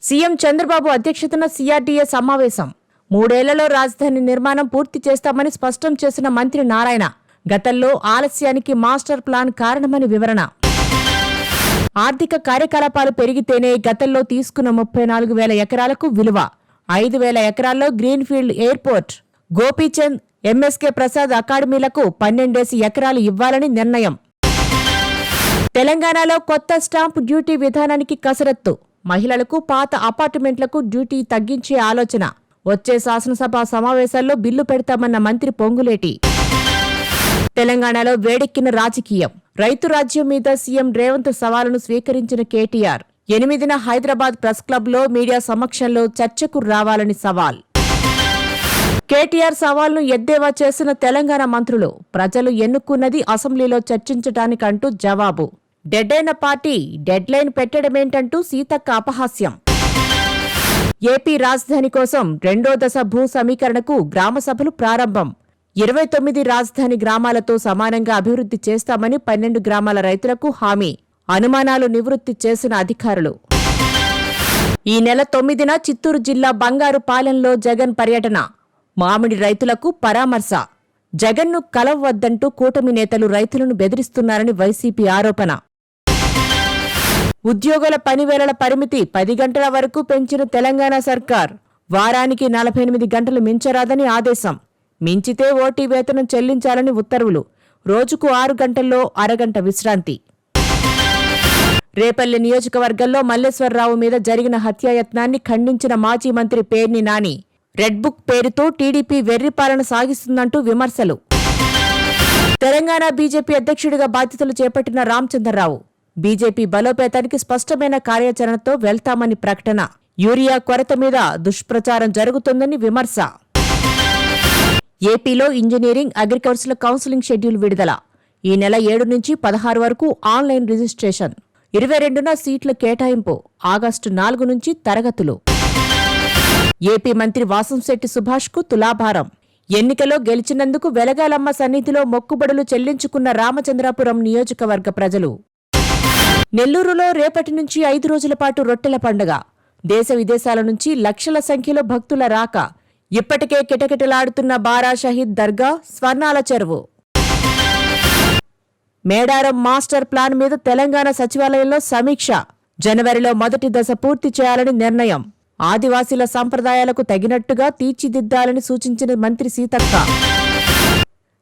CM Chandrababu అధ్యక్షతన CRDA సమావేశం. 3 ఏళ్లలో రాజధాని నిర్మాణం పూర్తి చేస్తామని స్పష్టం చేసిన మంత్రి నారాయణ. గతంలో ఆలస్యానికి మాస్టర్ ప్లాన్ కారణమని వివరణ. ఆర్థిక కార్యకలాపాలు పెరిగితేనే గతంలో తీసుకున్న 34,000 ఎకరాలకు విలువ. 5,000 ఎకరాల్లో greenfield airport. Gopichand, MSK Prasad అకాడమీలకు 12 ఎకరాలు ఇవ్వాలని నిర్ణయం. తెలంగాణలో కొత్త స్టాంప్ డ్యూటీ విధానానికి కసరత్తు. మహిళలకు పాత అపార్ట్మెంట్లకు డ్యూటీ తగ్గించే ఆలోచన. వచ్చే శాసనసభ సమావేశాల్లో బిల్లు పెడతామన్న మంత్రి పొంగులేటి. తెలంగాణలో వేడెక్కిన రాజకీయం. రైతు రాజ్యం మీద సీఎం రేవంత్ సవాలును స్వీకరించిన కేటీఆర్. 8న హైదరాబాద్ ప్రెస్ క్లబ్లో మీడియా సమక్షంలో చర్చకు రావాలని సవాల్. కేటీఆర్ సవాల్ను ఎద్దేవా చేసిన తెలంగాణ మంత్రులు. ప్రజలు ఎన్నుకున్నది అసెంబ్లీలో చర్చించటానికంటూ జవాబు. డెడ్డైన పార్టీ డెడ్లైన్ పెట్టడమేంటంటూ సీతక్క అపహాస్యం. ఏపీ రాజధాని కోసం 2వ దశ భూ సమీకరణకు గ్రామసభలు ప్రారంభం. 29 రాజధాని గ్రామాలతో సమానంగా అభివృద్ధి చేస్తామని 12 గ్రామాల రైతులకు హామీ. అనుమానాలు నివృత్తి చేసిన అధికారులు. ఈ నెల 9న చిత్తూరు జిల్లా బంగారుపాలెంలో జగన్ పర్యటన. మామిడి రైతులకు పరామర్శ. జగన్ను కలవవద్దంటూ కూటమి నేతలు రైతులను బెదిరిస్తున్నారని వైసీపీ ఆరోపణ. ఉద్యోగుల పనివేళల పరిమితి 10 గంటల వరకు పెంచిన తెలంగాణ సర్కార్. వారానికి 48 గంటలు మించరాదని ఆదేశం. మించితే ఓటీ వేతనం చెల్లించాలని ఉత్తర్వులు. రోజుకు 6 గంటల్లో అరగంట విశ్రాంతి. రేపల్లె నియోజకవర్గంలో మల్లేశ్వరరావు మీద జరిగిన హత్యాయత్నాన్ని ఖండించిన మాజీ మంత్రి పేర్ని నాని. రెడ్ బుక్ పేరుతో టీడీపీ వెర్రిపాలన సాగిస్తుందంటూ విమర్శలు. తెలంగాణ బీజేపీ అధ్యక్షుడిగా బాధ్యతలు చేపట్టిన రామచంద్రరావు. బీజేపీ బలోపేతానికి స్పష్టమైన కార్యాచరణతో వెళ్తామని ప్రకటన. యూరియా కొరత మీద దుష్ప్రచారం జరుగుతోందని విమర్శ. ఏపీలో ఇంజనీరింగ్, అగ్రికల్చర్ కౌన్సిలింగ్ షెడ్యూల్ విడుదల. ఈ నెల 7 నుంచి 16 వరకు ఆన్లైన్ రిజిస్ట్రేషన్. 22న సీట్ల కేటాయింపు. ఆగస్టు 4 నుంచి తరగతులు. ఏపీ మంత్రి వాసంశెట్టి సుభాష్కు తులాభారం. ఎన్నికలో గెలిచినందుకు వెలగాలమ్మ సన్నిధిలో మొక్కుబడులు చెల్లించుకున్న రామచంద్రాపురం నియోజకవర్గ ప్రజలు. నెల్లూరులో రేపటి నుంచి 5 రోజుల పాటు రొట్టెల పండుగ. దేశ విదేశాల నుంచి లక్షల సంఖ్యలో భక్తుల రాక. ఇప్పటికే కిటకిటలాడుతున్న బారా షహీద్ దర్గా, స్వర్ణాల చెరువు. మేడారం మాస్టర్ ప్లాన్ మీద తెలంగాణ సచివాలయంలో సమీక్ష. జనవరిలో మొదటి దశ పూర్తి చేయాలని నిర్ణయం. ఆదివాసీల సంప్రదాయాలకు తగినట్టుగా తీర్చిదిద్దాలని సూచించిన మంత్రి సీతక్క.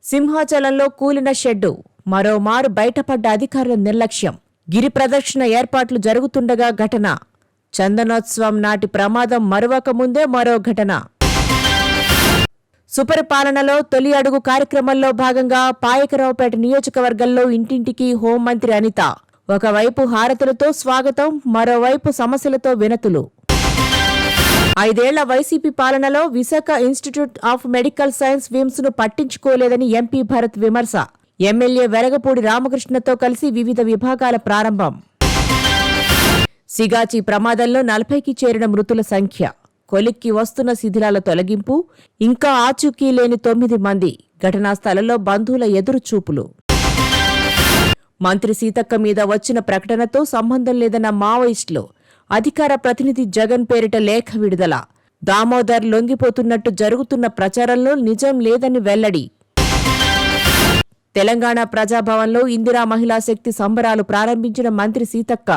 సింహాచలంలో కూలిన షెడ్డు. మరోమారు బయటపడ్డ అధికారుల నిర్లక్ష్యం. గిరి ప్రదక్షిణ ఏర్పాట్లు జరుగుతుండగా ఘటన. చందనోత్సవం నాటి ప్రమాదం మరువకముందే మరో ఘటన. సుపరిపాలనలో తొలి అడుగు కార్యక్రమంలో భాగంగా పాయకరావుపేట నియోజకవర్గంలో ఇంటింటికి హోంమంత్రి అనిత. ఒకవైపు హారతులతో స్వాగతం, మరోవైపు సమస్యలతో వినతులు. 5 ఏళ్ల వైసీపీ పాలనలో Visakha institute of medical science VIMS ను పట్టించుకోలేదని ఎంపీ భరత్ విమర్శ. ఎమ్మెల్యే వెలగపూడి రామకృష్ణతో కలిసి వివిధ విభాగాల ప్రారంభం. సిగాచి ప్రమాదంలో 40కి చేరిన మృతుల సంఖ్య. కొలిక్కి వస్తున్న శిథిలాల తొలగింపు. ఇంకా ఆచూకీ లేని 9 మంది. ఘటనా స్థలంలో బంధువుల ఎదురుచూపులు. మంత్రి సీతక్క మీద వచ్చిన ప్రకటనతో సంబంధం లేదన్న మావోయిస్టులు. అధికార ప్రతినిధి జగన్ పేరిట లేఖ విడుదల. దామోదర్ లొంగిపోతున్నట్టు జరుగుతున్న ప్రచారంలో నిజం లేదని వెల్లడి. తెలంగాణ ప్రజాభవన్లో ఇందిరా మహిళా శక్తి సంబరాలు ప్రారంభించిన మంత్రి సీతక్క.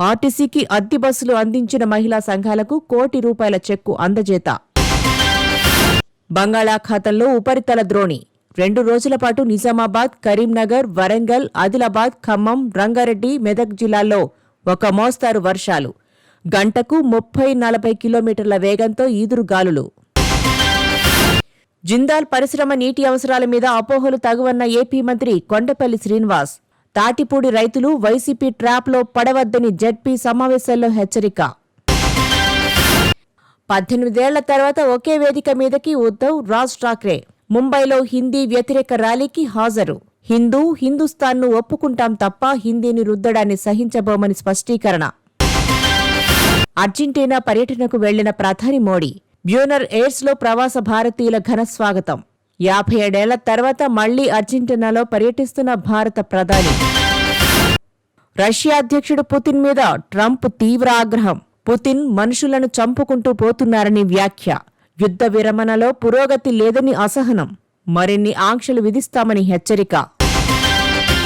ఆర్టీసీకి అద్దె బస్సులు అందించిన మహిళా సంఘాలకు ₹1,00,00,000 చెక్కు అందజేత. బంగాళాఖాతంలో ఉపరితల ద్రోణి. 2 రోజుల పాటు నిజామాబాద్, కరీంనగర్, వరంగల్, ఆదిలాబాద్, ఖమ్మం, రంగారెడ్డి, మెదక్ జిల్లాల్లో ఒక మోస్తారు వర్షాలు. గంటకు 30-40 కిలోమీటర్ల వేగంతో ఈదురుగాలులు. జిందాల్ పరిశ్రమ నీటి అవసరాల మీద అపోహలు తగువన్న ఏపీ మంత్రి కొండపల్లి శ్రీనివాస్. తాటిపూడి రైతులు వైసీపీ ట్రాప్లో పడవద్దని జెడ్పీ సమావేశాల్లో హెచ్చరిక. 18 ఏళ్ల తర్వాత ఒకే వేదిక మీదకి ఉద్ధవ్, రాజ్ ఠాక్రే. ముంబైలో హిందీ వ్యతిరేక ర్యాలీకి హాజరు. హిందూస్థాన్ను ఒప్పుకుంటాం తప్ప హిందీని రుద్దడాన్ని సహించబోమని స్పష్టీకరణ. అర్జెంటీనా పర్యటనకు వెళ్లిన ప్రధాని మోడీ. బ్యూనర్ ఎయిర్స్లో ప్రవాస భారతీయుల ఘన స్వాగతం. 57 ఏళ్ల తర్వాత మళ్లీ అర్జెంటీనాలో పర్యటిస్తున్న భారత ప్రధాని. రష్యా అధ్యక్షుడు పుతిన్ మీద ట్రంప్ తీవ్ర ఆగ్రహం. పుతిన్ మనుషులను చంపుకుంటూ పోతున్నారని వ్యాఖ్య. యుద్ధ విరమణలో పురోగతి లేదని అసహనం. మరిన్ని ఆంక్షలు విధిస్తామని హెచ్చరిక.